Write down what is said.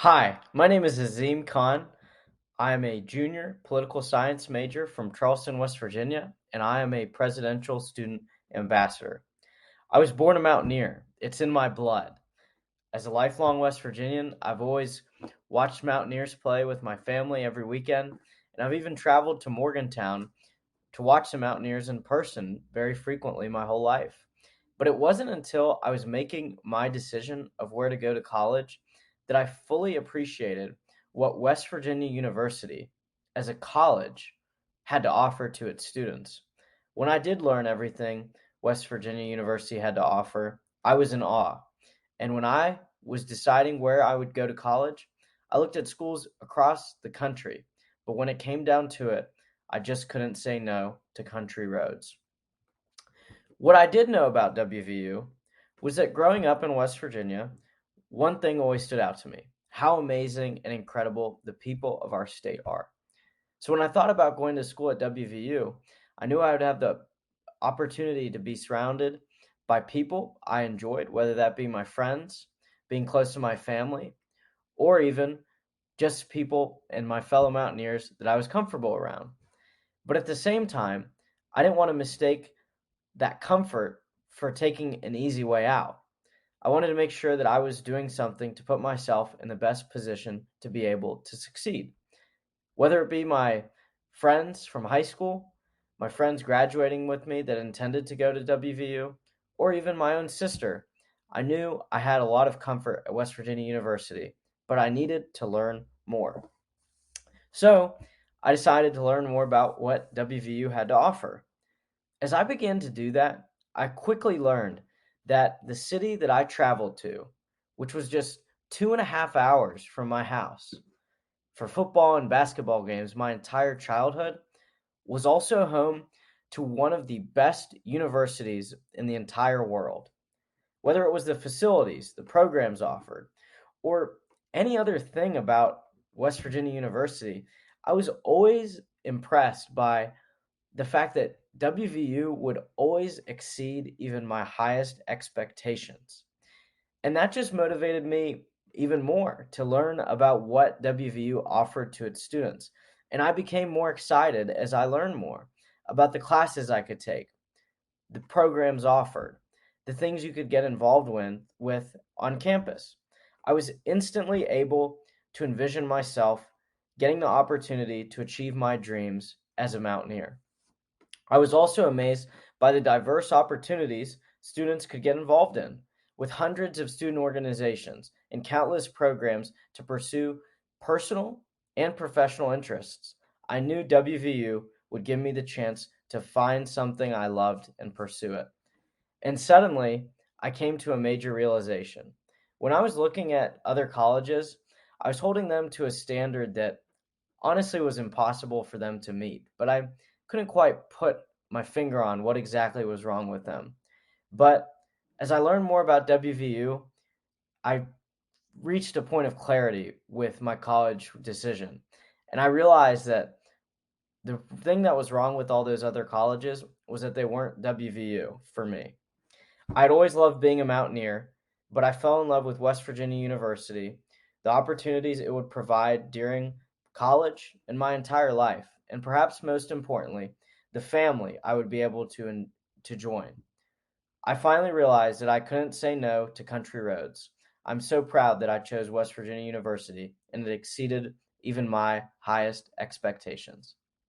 Hi, my name is Azim Khan. I am a junior political science major from Charleston, West Virginia, and I am a presidential student ambassador. I was born a Mountaineer. It's in my blood. As a lifelong West Virginian, I've always watched Mountaineers play with my family every weekend, and I've even traveled to Morgantown to watch the Mountaineers in person very frequently my whole life. But it wasn't until I was making my decision of where to go to college that I fully appreciated what West Virginia University, as a college, had to offer to its students. When I did learn everything West Virginia University had to offer, I was in awe. And when I was deciding where I would go to college, I looked at schools across the country. But when it came down to it, I just couldn't say no to country roads. What I did know about WVU was that growing up in West Virginia, one thing always stood out to me: how amazing and incredible the people of our state are. So when I thought about going to school at WVU, I knew I would have the opportunity to be surrounded by people I enjoyed, whether that be my friends, being close to my family, or even just people and my fellow Mountaineers that I was comfortable around. But at the same time, I didn't want to mistake that comfort for taking an easy way out. I wanted to make sure that I was doing something to put myself in the best position to be able to succeed. Whether it be my friends from high school, my friends graduating with me that intended to go to WVU, or even my own sister, I knew I had a lot of comfort at West Virginia University, but I needed to learn more. So I decided to learn more about what WVU had to offer. As I began to do that, I quickly learned that the city that I traveled to, which was just 2.5 hours from my house, for football and basketball games my entire childhood, was also home to one of the best universities in the entire world. Whether it was the facilities, the programs offered, or any other thing about West Virginia University, I was always impressed by the fact that WVU would always exceed even my highest expectations. And that just motivated me even more to learn about what WVU offered to its students. And I became more excited as I learned more about the classes I could take, the programs offered, the things you could get involved with on campus. I was instantly able to envision myself getting the opportunity to achieve my dreams as a Mountaineer. I was also amazed by the diverse opportunities students could get involved in, with hundreds of student organizations and countless programs to pursue personal and professional interests. I knew WVU would give me the chance to find something I loved and pursue it. And suddenly, I came to a major realization. When I was looking at other colleges, I was holding them to a standard that honestly was impossible for them to meet, but I couldn't quite put my finger on what exactly was wrong with them. But as I learned more about WVU, I reached a point of clarity with my college decision. And I realized that the thing that was wrong with all those other colleges was that they weren't WVU for me. I'd always loved being a Mountaineer, but I fell in love with West Virginia University, the opportunities it would provide during college and my entire life, and perhaps most importantly, the family I would be able to join. I finally realized that I couldn't say no to country roads. I'm so proud that I chose West Virginia University, and it exceeded even my highest expectations.